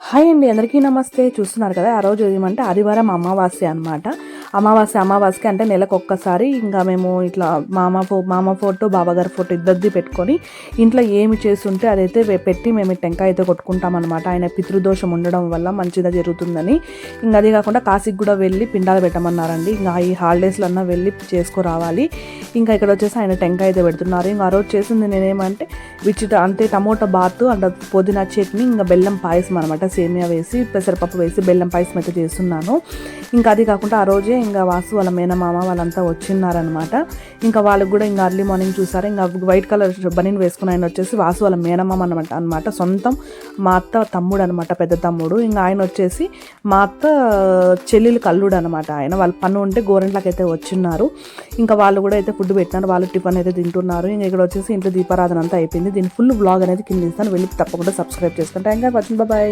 Hi అండి, అందరికీ నమస్తే. చూస్తున్నారు కదా, ఆ రోజు ఏమంటే ఆదివారం అమావాస్య అనమాట. అమావాస్యకి అంటే నెలకు ఒక్కసారి ఇంకా మేము ఇట్లా మామ ఫోటో బాబాగారి ఫోటో ఇద్దరిది పెట్టుకొని ఇంట్లో ఏమి చేస్తుంటే అదైతే పెట్టి మేము టెంకాయ అయితే కొట్టుకుంటాం అనమాట. ఆయన పితృదోషం ఉండడం వల్ల మంచిగా జరుగుతుందని. ఇంకా అది కాకుండా కాశీకి కూడా వెళ్ళి పిండాలు పెట్టమన్నారండి. ఇంకా ఈ హాలిడేస్లో అన్నా వెళ్ళి చేసుకురావాలి. ఇంకా ఇక్కడ వచ్చేసి ఆయన టెంకాయ అయితే పెడుతున్నారు. ఇంకా ఆ రోజు చేసింది నేనేమంటే అంటే టమోటా బాతు అండ్ పుదీనా చట్నీ ఇంకా బెల్లం పాయసం అనమాట. సేమియా వేసి పెసరపప్పు వేసి బెల్లం పాయసం అయితే చేస్తున్నాను. ఇంకా అది కాకుండా ఆ రోజే ఇంకా వాసు వాళ్ళ మేనమామ వాళ్ళంతా వచ్చిన్నారనమాట. ఇంకా వాళ్ళకి కూడా ఇంకా అర్లీ మార్నింగ్ చూసారు. ఇంకా వైట్ కలర్ బనీన్ వేసుకుని ఆయన వచ్చేసి వాసు వాళ్ళ మేనమామ అనమాట. సొంతం మా అత్త తమ్ముడు అనమాట, పెద్ద తమ్ముడు. ఇంకా ఆయన వచ్చేసి మా అత్త చెల్లెలు కల్లుడు అనమాట. ఆయన వాళ్ళ పన్ను ఉంటే గోరెంట్లకైతే వచ్చిన్నారు. ఇంకా వాళ్ళు కూడా అయితే ఫుడ్ పెట్టినారు. వాళ్ళు టిఫిన్ అయితే తింటున్నారు. ఇంకా ఇక్కడ వచ్చేసి ఇంట్లో దీపారాధన అంతా అయిపోయింది. దీని ఫుల్ బ్లాగ్ అనేది కింద ఇస్తాను, వెళ్ళి తప్పకుండా సబ్స్క్రైబ్ చేసుకుంటాను. Thank you for watching. Bye.